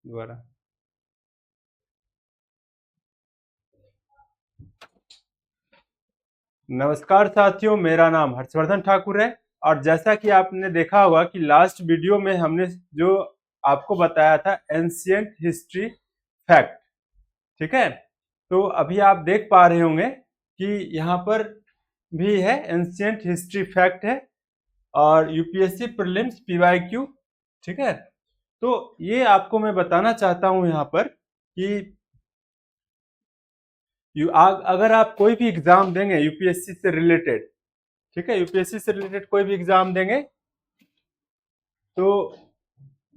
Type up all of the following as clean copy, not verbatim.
दोबारा। नमस्कार साथियों, मेरा नाम हर्षवर्धन ठाकुर है। और जैसा कि आपने देखा होगा कि लास्ट वीडियो में हमने जो आपको बताया था एंशिएंट हिस्ट्री फैक्ट, ठीक है। तो अभी आप देख पा रहे होंगे कि यहाँ पर भी है, एंशिएंट हिस्ट्री फैक्ट है और यूपीएससी प्रीलिम्स पीवाईक्यू, ठीक है। तो ये आपको मैं बताना चाहता हूँ यहाँ पर कि अगर आप कोई भी एग्जाम देंगे यूपीएससी से रिलेटेड, ठीक है, यूपीएससी से रिलेटेड कोई भी एग्जाम देंगे तो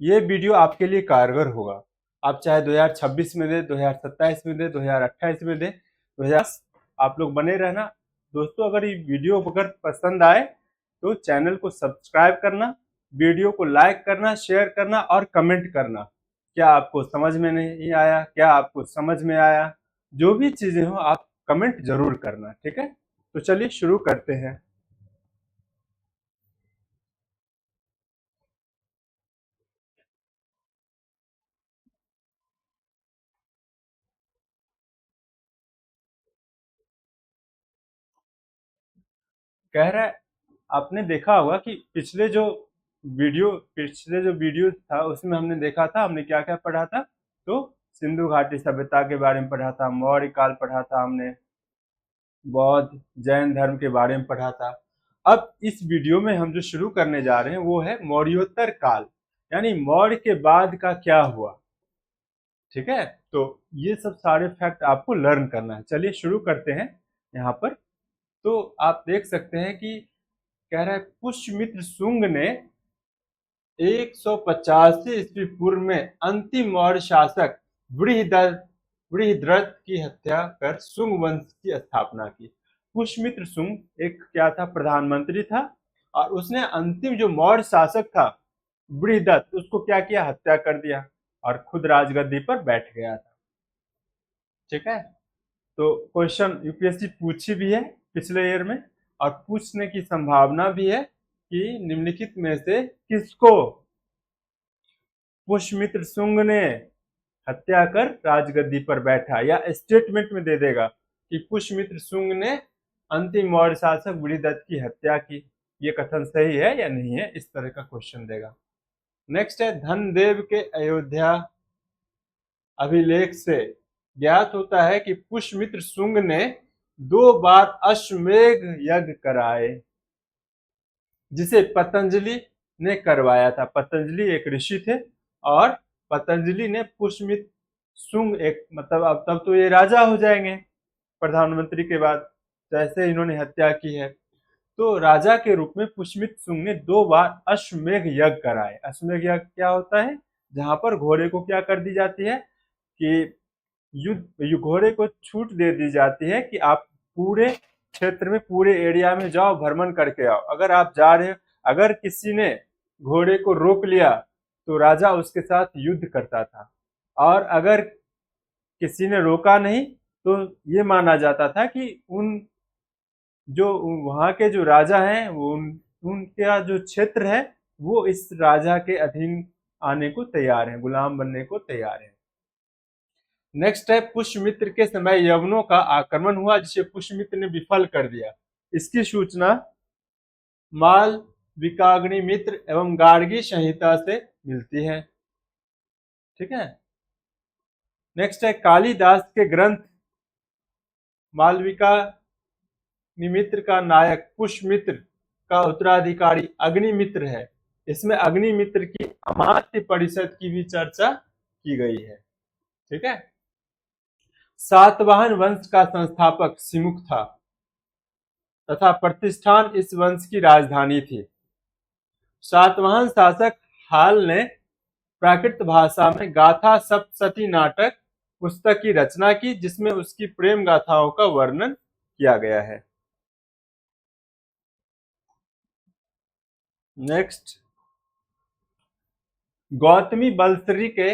ये वीडियो आपके लिए कारगर होगा। आप चाहे 2026 में दे, 2027 में दे, 2028 में दे, 2000 आप लोग बने रहना। दोस्तों, अगर ये वीडियो अगर पसंद आए तो चैनल को सब्सक्राइब करना, वीडियो को लाइक करना, शेयर करना और कमेंट करना। क्या आपको समझ में नहीं आया, क्या आपको समझ में आया, जो भी चीजें हो आप कमेंट जरूर करना, ठीक है। तो चलिए शुरू करते हैं। कह रहा है, आपने देखा होगा कि पिछले जो वीडियो था उसमें हमने देखा था, हमने क्या क्या पढ़ा था। तो सिंधु घाटी सभ्यता के बारे में पढ़ा था, मौर्य काल पढ़ा था हमने, बौद्ध जैन धर्म के बारे में पढ़ा था। अब इस वीडियो में हम जो शुरू करने जा रहे हैं वो है मौर्योत्तर काल, यानी मौर्य के बाद का क्या हुआ, ठीक है। तो ये सब सारे फैक्ट आपको लर्न करना है। चलिए शुरू करते हैं यहाँ पर। तो आप देख सकते हैं कि कह रहा है पुष्यमित्र शुंग ने 185 ईस्वी पूर्व में अंतिम मौर्य शासक बृहद्रथ की हत्या कर शुंग वंश की स्थापना की। पुष्यमित्र शुंग एक क्या था, प्रधानमंत्री था, और उसने अंतिम जो मौर्य शासक था बृहदत्त, उसको क्या किया, हत्या कर दिया और खुद राजगद्दी पर बैठ गया था, ठीक है। तो क्वेश्चन यूपीएससी पूछी भी है पिछले ईयर में, और पूछने की संभावना भी है कि निम्नलिखित में से किसको पुष्यमित्र शुंग ने हत्या कर राजगद्दी पर बैठा, या स्टेटमेंट में दे देगा कि पुष्यमित्र शुंग ने अंतिम मौर्य शासक बृहदत्त की हत्या की। ये कथन सही है या नहीं है, इस तरह का क्वेश्चन देगा। नेक्स्ट है, धनदेव के अयोध्या अभिलेख से ज्ञात होता है कि पुष्यमित्र शुंग ने 2 बार अश्वमेध यज्ञ कराए, जिसे पतंजलि ने करवाया था। पतंजलि एक ऋषि थे और पतंजलि ने पुष्यमित्र शुंग, एक मतलब अब तब तो ये राजा हो जाएंगे प्रधानमंत्री के बाद, जैसे इन्होंने हत्या की है, तो राजा के रूप में पुष्यमित्र शुंग ने 2 बार अश्वमेध यज्ञ कराए। अश्वमेध यज्ञ क्या होता है, जहां पर घोड़े को क्या कर दी जाती है कि युद्ध घोड़े को छूट दे दी जाती है कि आप पूरे क्षेत्र में, पूरे एरिया में जाओ, भ्रमण करके आओ। अगर आप जा रहे हो, अगर किसी ने घोड़े को रोक लिया तो राजा उसके साथ युद्ध करता था, और अगर किसी ने रोका नहीं तो ये माना जाता था कि उन जो वहां के जो राजा हैं वो उनका जो क्षेत्र है वो इस राजा के अधीन आने को तैयार है, गुलाम बनने को तैयार है। नेक्स्ट है, पुष्यमित्र के समय यवनों का आक्रमण हुआ जिसे पुष्यमित्र ने विफल कर दिया। इसकी सूचना मालविकाग्निमित्र एवं गार्गी संहिता से मिलती है, ठीक है। नेक्स्ट है, कालिदास के ग्रंथ मालविका निमित्र का नायक पुष्यमित्र का उत्तराधिकारी अग्निमित्र है। इसमें अग्निमित्र की अमात्य परिषद की भी चर्चा की गई है, ठीक है। सातवाहन वंश का संस्थापक सिमुक था तथा प्रतिष्ठान इस वंश की राजधानी थी। सातवाहन शासक हाल ने प्राकृत भाषा में गाथा सप्तशती नाटक पुस्तक की रचना की, जिसमें उसकी प्रेम गाथाओं का वर्णन किया गया है। नेक्स्ट, गौतमी बलसरी के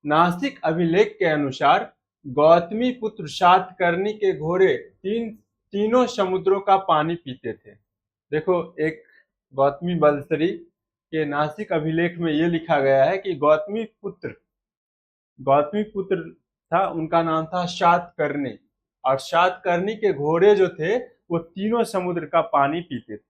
नासिक अभिलेख के अनुसार गौतमी पुत्र सातकर्णी के घोड़े तीनों समुद्रों का पानी पीते थे। देखो, एक गौतमी बलसरी के नासिक अभिलेख में ये लिखा गया है कि गौतमी पुत्र था, उनका नाम था शातकर्णी, और शातकर्णी के घोड़े जो थे वो तीनों समुद्र का पानी पीते थे।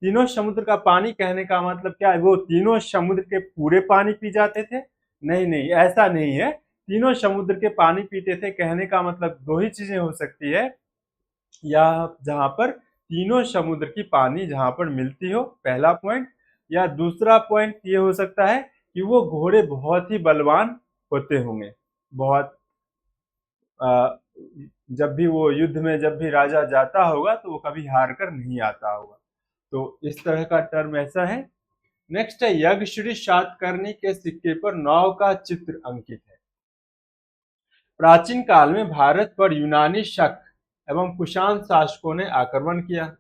तीनों समुद्र का पानी कहने का मतलब क्या है, वो तीनों समुद्र के पूरे पानी पी जाते थे? नहीं नहीं, ऐसा नहीं है। तीनों समुद्र के पानी पीते थे कहने का मतलब दो ही चीजें हो सकती है, या जहां पर तीनों समुद्र की पानी जहां पर मिलती हो, पहला पॉइंट, या दूसरा पॉइंट ये हो सकता है कि वो घोड़े बहुत ही बलवान होते होंगे, बहुत जब भी वो युद्ध में जब भी राजा जाता होगा तो वो कभी हार कर नहीं आता होगा। तो इस तरह का टर्म ऐसा है। नेक्स्ट है, यज्ञश्री शातकर्णी के सिक्के पर नाव का चित्र अंकित है। प्राचीन काल में भारत पर यूनानी शक एवं कुषाण शासकों ने आक्रमण किया।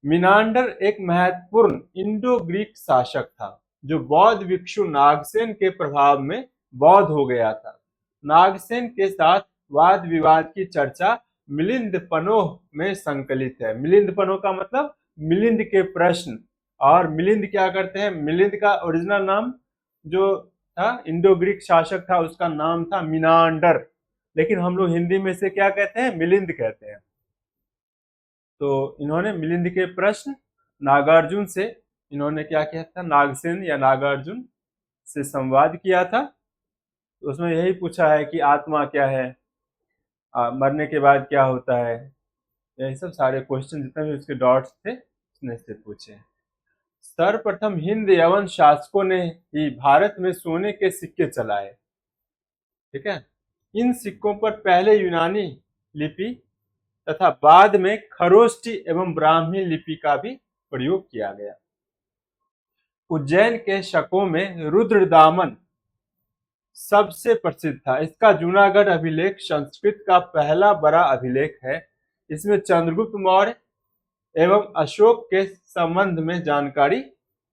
मिनांडर एक महत्वपूर्ण इंडो ग्रीक शासक था जो बौद्ध भिक्षु नागसेन के प्रभाव में बौद्ध हो गया था। नागसेन के साथ वाद विवाद की चर्चा मिलिंद पनोह में संकलित है। मिलिंद पनोह का मतलब मिलिंद के प्रश्न, और मिलिंद क्या करते हैं, मिलिंद का ओरिजिनल नाम जो था, इंडो ग्रीक शासक था, उसका नाम था मिनांडर, लेकिन हम लोग हिंदी में से क्या कहते हैं, मिलिंद कहते हैं। तो इन्होंने मिलिंद के प्रश्न नागार्जुन से, इन्होंने क्या किया था, नागसेन या नागार्जुन से संवाद किया था। तो उसमें यही पूछा है कि आत्मा क्या है, मरने के बाद क्या होता है, यही सब सारे क्वेश्चन जितने भी उसके डॉट्स थे उसने से पूछे। सर्वप्रथम हिंद यवन शासकों ने ही भारत में सोने के सिक्के चलाए। ठीक है, इन सिक्कों पर पहले यूनानी लिपि तथा बाद में खरोष्टी एवं ब्राह्मी लिपि का भी प्रयोग किया गया। उज्जैन के शकों में रुद्रदामन सबसे प्रसिद्ध था। इसका जूनागढ़ अभिलेख संस्कृत का पहला बड़ा अभिलेख है। इसमें चंद्रगुप्त मौर्य एवं अशोक के संबंध में जानकारी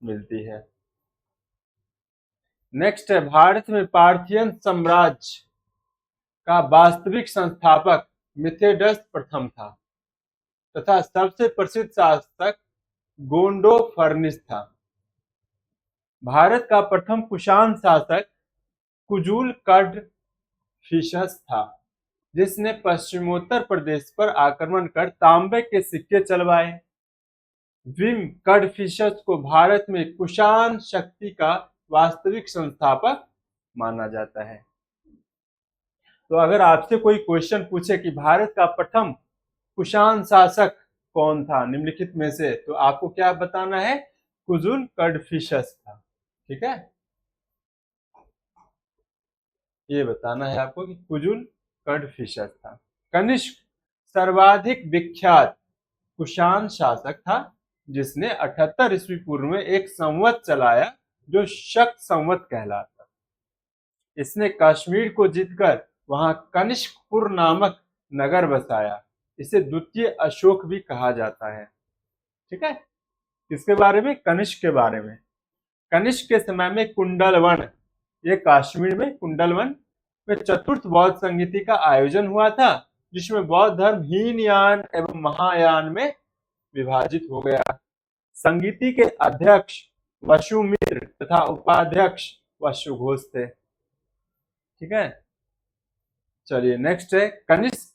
मिलती है। नेक्स्ट है, भारत में पार्थियन साम्राज्य का वास्तविक संस्थापक मिथेडस प्रथम था तथा सबसे प्रसिद्ध शासक गोंडोफर्निस था। भारत का प्रथम कुषाण शासक कुजुल कडफिशस था, जिसने पश्चिमोत्तर प्रदेश पर आक्रमण कर तांबे के सिक्के चलवाए। विम कडफिशस को भारत में कुषाण शक्ति का वास्तविक संस्थापक माना जाता है। तो अगर आपसे कोई क्वेश्चन पूछे कि भारत का प्रथम कुषाण शासक कौन था निम्नलिखित में से, तो आपको क्या बताना है, कुजुल कडफिशस था। ठीक है, ये बताना है आपको कि कुजुल कडफिशस था। कनिष्क सर्वाधिक विख्यात कुषाण शासक था जिसने 78 ईस्वी पूर्व में एक संवत चलाया जो शक संवत कहलाता। इसने कश्मीर को जीतकर वहां कनिष्कपुर नामक नगर बसाया। इसे द्वितीय अशोक भी कहा जाता है। ठीक है, किसके बारे में, कनिष्क के बारे में। कनिष्क के समय में कुंडलवन, ये कश्मीर में कुंडलवन में चतुर्थ बौद्ध संगीति का आयोजन हुआ था, जिसमें बौद्ध धर्म हीनयान एवं महायान में विभाजित हो गया। संगीति के अध्यक्ष वसुमित्र तथा उपाध्यक्ष वसुघोष थे। ठीक है, चलिए नेक्स्ट है, कनिष्क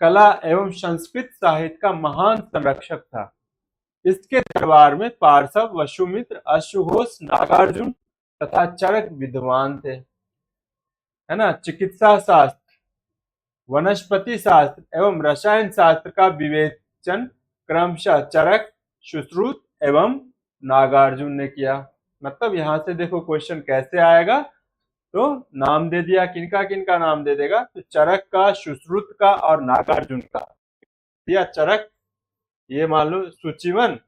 कला एवं संस्कृत साहित्य का महान संरक्षक था। इसके दरबार में पार्श्व वसुमित्र, अश्वघोष, नागार्जुन तथा चरक विद्वान थे। है ना, चिकित्सा शास्त्र, वनस्पति शास्त्र एवं रसायन शास्त्र का विवेचन क्रमशः चरक, सुश्रुत एवं नागार्जुन ने किया। मतलब यहां से देखो क्वेश्चन कैसे आएगा, तो नाम दे दिया, किनका किनका नाम दे देगा, तो चरक का, सुश्रुत का और नागार्जुन का दिया। चरक ये मान लो सूची 1,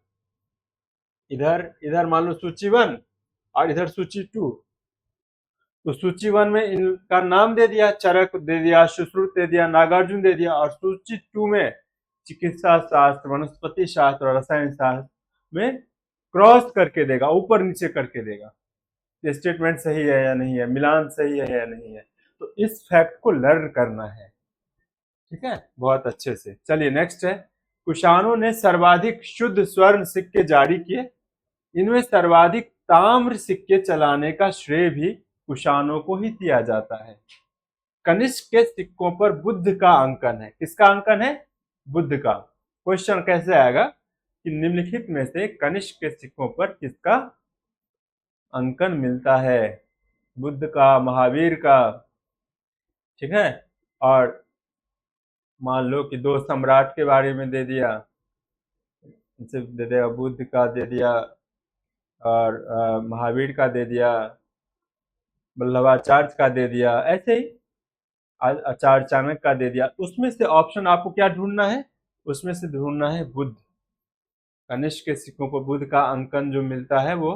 इधर मान लो सूची 1 और इधर सूची 2। तो सूची 1 में इनका नाम दे दिया, चरक दे दिया, सुश्रुत दे दिया, नागार्जुन दे दिया, और सूची 2 में चिकित्सा शास्त्र, वनस्पति शास्त्र और रसायन शास्त्र में क्रॉस करके देगा, ऊपर नीचे करके देगा, स्टेटमेंट सही है या नहीं है, मिलान सही है या नहीं है। तो इस फैक्ट को लर्न करना है। ठीक है, बहुत अच्छे से। चलिए नेक्स्ट है, कुषाणों ने सर्वाधिक शुद्ध स्वर्ण सिक्के जारी किए। इनमें सर्वाधिक ताम्र सिक्के चलाने का श्रेय भी कुषाणों को ही दिया जाता है। कनिष्क के सिक्कों पर बुद्ध का अंकन है। किसका अंकन है? बुद्ध का। क्वेश्चन कैसे आएगा कि निम्नलिखित में से कनिष्क के सिक्कों पर किसका अंकन मिलता है? बुद्ध का, महावीर का, ठीक है। और मान लो कि दो सम्राट के बारे में दे दिया, दे दिया, बुद्ध का दे दिया और महावीर का दे दिया, वल्लभाचार्य का दे दिया, ऐसे ही आचार्य चाणक्य का दे दिया। उसमें से ऑप्शन आपको क्या ढूंढना है? उसमें से ढूंढना है बुद्ध। कनिष्क के सिक्कों पर बुद्ध का अंकन जो मिलता है वो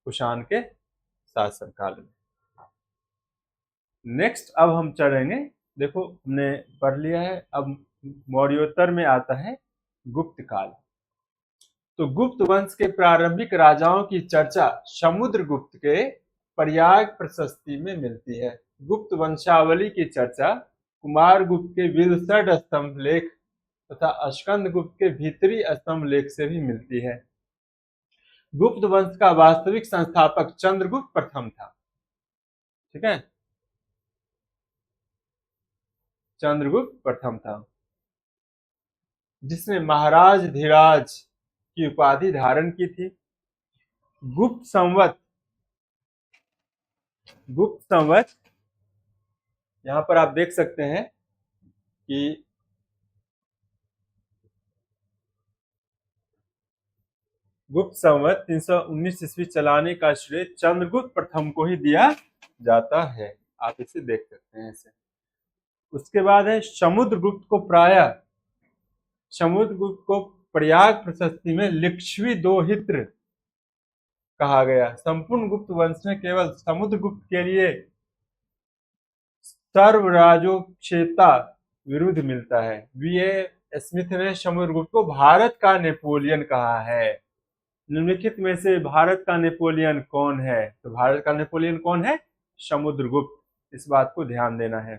कुषाण के शासन काल में। नेक्स्ट अब हम चलेंगे, देखो हमने पढ़ लिया है, अब मौर्योत्तर में आता है गुप्त काल। तो गुप्त वंश के प्रारंभिक राजाओं की चर्चा समुद्रगुप्त के प्रयाग प्रशस्ति में मिलती है। गुप्त वंशावली की चर्चा कुमारगुप्त के विदर्भ स्तंभ लेख तथा स्कंदगुप्त के भीतरी स्तंभ लेख से भी मिलती है। गुप्त वंश का वास्तविक संस्थापक चंद्रगुप्त प्रथम था, ठीक है, चंद्रगुप्त प्रथम था, जिसने महाराज धीराज की उपाधि धारण की थी। गुप्त संवत यहां पर आप देख सकते हैं कि गुप्त संवत 319 ईस्वी चलाने का श्रेय चंद्रगुप्त प्रथम को ही दिया जाता है। आप इसे देख सकते हैं ऐसे। उसके बाद है समुद्रगुप्त को प्रयाग प्रशस्ति में लिच्छवी दोहित्र कहा गया। संपूर्ण गुप्त वंश में केवल समुद्रगुप्त के लिए सर्वराजोक्षेता विरुद्ध मिलता है। वीए स्मिथ ने समुद्रगुप्त को भारत का नेपोलियन कहा है। निम्नलिखित में से भारत का नेपोलियन कौन है? तो भारत का नेपोलियन कौन है? समुद्रगुप्त। इस बात को ध्यान देना है।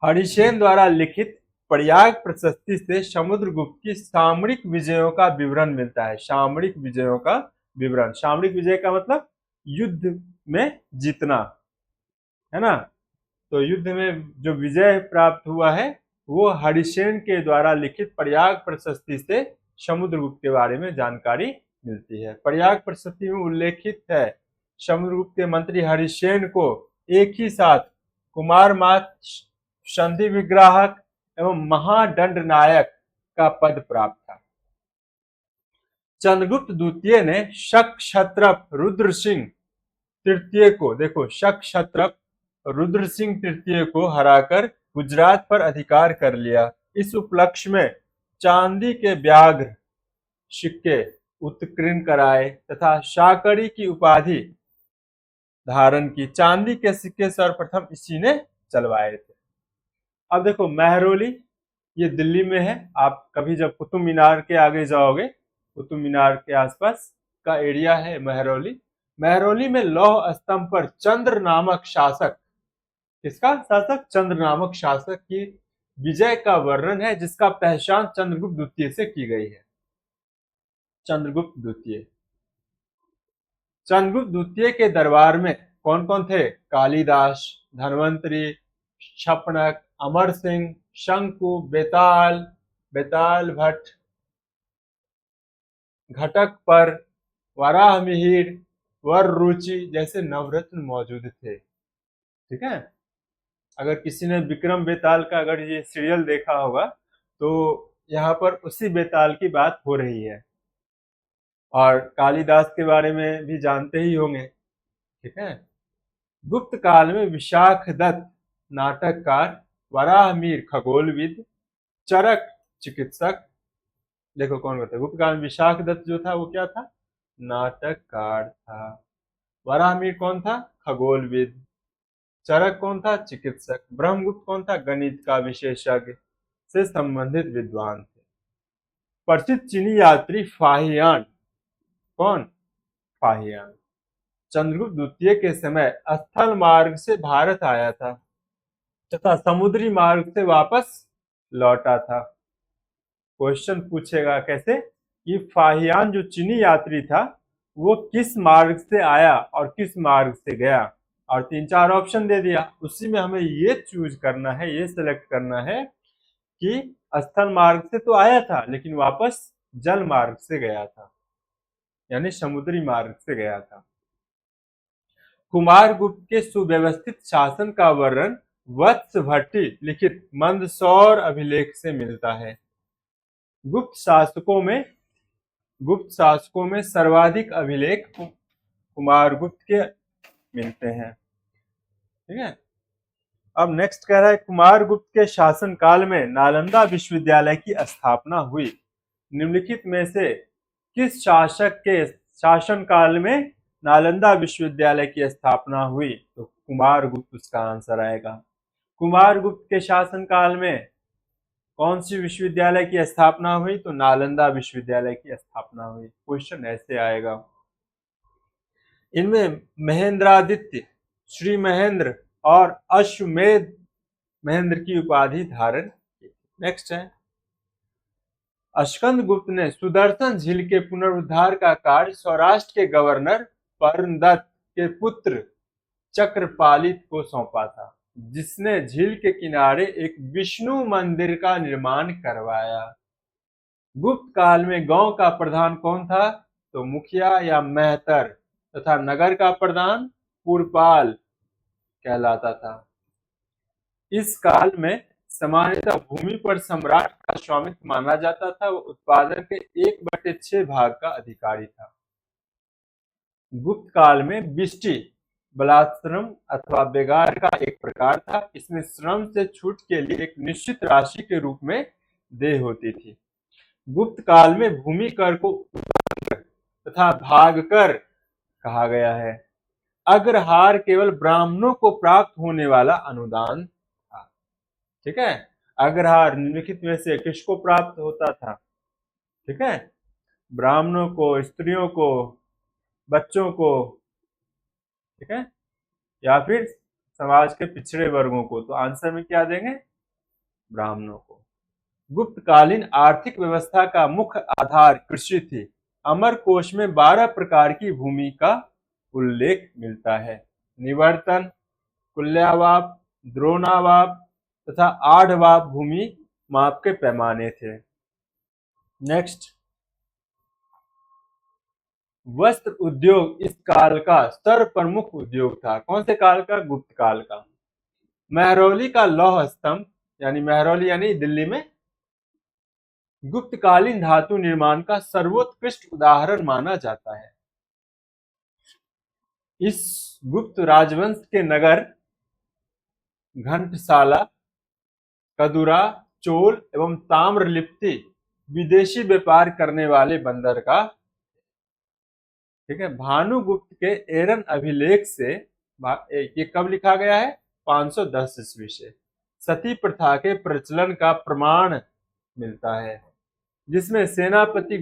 हरिसेन द्वारा लिखित प्रयाग प्रशस्ति से समुद्रगुप्त की सामरिक विजयों का विवरण मिलता है। सामरिक विजयों का विवरण, सामरिक विजय का मतलब युद्ध में जीतना, है ना। तो युद्ध में जो विजय प्राप्त हुआ है वो हरिसेन के द्वारा लिखित प्रयाग प्रशस्ति से समुद्रगुप्त के बारे में जानकारी मिलती है। प्रयाग प्रशस्ति में उल्लेखित है समुद्रगुप्त के मंत्री हरिसेन को एक ही साथ कुमारमात, संधि विग्राहक एवं महादंड नायक का पद प्राप्त था। चंद्रगुप्त द्वितीय ने शक क्षत्रप रुद्र सिंह तृतीय को, देखो शक क्षत्रप रुद्र सिंह तृतीय को हराकर गुजरात पर अधिकार कर लिया। इस उपलक्ष्य में चांदी के व्याघ्र सिक्के उत्कीर्ण कराए तथा शाकड़ी की उपाधि धारण की। चांदी के सिक्के सर्वप्रथम इसी ने चलवाए थे। अब देखो महरौली, ये दिल्ली में है। आप कभी जब कुतुब मीनार के आगे जाओगे, कुतुब मीनार के आसपास का एरिया है महरौली। महरौली में लौह स्तंभ पर चंद्र नामक शासक, किसका शासक? चंद्र नामक शासक की विजय का वर्णन है, जिसका पहचान चंद्रगुप्त द्वितीय से की गई है। चंद्रगुप्त द्वितीय के दरबार में कौन कौन थे? कालिदास, धन्वंतरी, क्षपणक, अमर सिंह, शंकु, बेताल भट्ट, घटक पर, वराह मिहिर, वर रुचि जैसे नवरत्न मौजूद थे, ठीक है। अगर किसी ने विक्रम बेताल का अगर ये सीरियल देखा होगा तो यहाँ पर उसी बेताल की बात हो रही है। और कालिदास के बारे में भी जानते ही होंगे, ठीक है। गुप्त काल में विशाखदत्त नाटककार, वराहमिहिर खगोलविद, चरक चिकित्सक, देखो कौन होता है गुप्त काल में? विशाखदत्त जो था वो क्या था? नाटककार था। वराहमिहिर कौन था? खगोलविद। चरक कौन था? चिकित्सक। ब्रह्मगुप्त कौन था? गणित का विशेषज्ञ से संबंधित विद्वान थे। प्रसिद्ध चीनी यात्री फाहियान, कौन? फाहियान चंद्रगुप्त द्वितीय के समय स्थल मार्ग से भारत आया था तथा समुद्री मार्ग से वापस लौटा था। क्वेश्चन पूछेगा कैसे कि फाहियान जो चीनी यात्री था वो किस मार्ग से आया और किस मार्ग से गया, और 3-4 ऑप्शन दे दिया। उसी में हमें ये चूज करना है, ये सिलेक्ट करना है कि स्थल मार्ग से तो आया था लेकिन वापस जल मार्ग से गया था, यानी समुद्री मार्ग से गया था। कुमारगुप्त के सुव्यवस्थित शासन का वर्णन वत्स भट्टी लिखित मंदसौर अभिलेख से मिलता है। गुप्त शासकों में सर्वाधिक अभिलेख कुमारगुप्त के मिलते हैं। ठीक है, अब नेक्स्ट कह रहा है कुमारगुप्त के शासन काल में नालंदा विश्वविद्यालय की स्थापना हुई। निम्नलिखित में से किस शासक के शासन काल में नालंदा विश्वविद्यालय की स्थापना हुई? तो कुमारगुप्त उसका आंसर आएगा। कुमारगुप्त के शासन काल में कौन सी विश्वविद्यालय की स्थापना हुई? तो नालंदा विश्वविद्यालय की स्थापना हुई। क्वेश्चन ऐसे आएगा। इनमें महेंद्रादित्य, श्री महेंद्र और अश्वमेध महेंद्र की उपाधि धारण की। नेक्स्ट है, स्कंद गुप्त ने सुदर्शन झील के पुनरुद्धार का कार्य सौराष्ट्र के गवर्नर पर्णदत्त के पुत्र चक्रपालित को सौंपा था, जिसने झील के किनारे एक विष्णु मंदिर का निर्माण करवाया। गुप्त काल में गांव का प्रधान कौन था? तो मुखिया या मेहतर, तथा नगर का प्रधान पुरपाल कहलाता था। इस काल में सामान्यतः भूमि पर सम्राट का स्वामित्व माना जाता था। वो उत्पादन के 1/6 भाग का अधिकारी था। गुप्त काल में बिष्टी बलात्श्रम अथवा बेगार का एक प्रकार था। इसमें श्रम से छूट के लिए एक निश्चित राशि के रूप में देय होती थी। गुप्त काल में भूमि कर को तथा भाग कर कहा गया है। अग्रहार केवल ब्राह्मणों को प्राप्त होने वाला अनुदान था। ठीक है, अग्रहार निम्नलिखित में से किसको प्राप्त होता था? ठीक है, ब्राह्मणों को, स्त्रियों को, बच्चों को, ठीक है, या फिर समाज के पिछड़े वर्गों को। तो आंसर में क्या देंगे? ब्राह्मणों को। गुप्तकालीन आर्थिक व्यवस्था का मुख्य आधार कृषि थी। अमर कोश में 12 प्रकार की भूमि का उल्लेख मिलता है। निवर्तन, कुल्यावाप, द्रोणावाप तथा आढ़वाप भूमि माप के पैमाने थे। नेक्स्ट, वस्त्र उद्योग इस काल का सर्वप्रमुख उद्योग था। कौन से काल का? गुप्त काल का। महरौली का लौह स्तंभ, यानी महरौली यानी दिल्ली में, गुप्तकालीन धातु निर्माण का सर्वोत्कृष्ट उदाहरण माना जाता है। इस गुप्त राजवंश के नगर घंटसाला, कदुरा, चोल एवं ताम्रलिप्ति विदेशी व्यापार करने वाले बंदर का। ठीक है, भानुगुप्त के एरन अभिलेख से ये कब लिखा गया है? 510 ईस्वी से सती प्रथा के प्रचलन का प्रमाण मिलता है, जिसमें सेनापति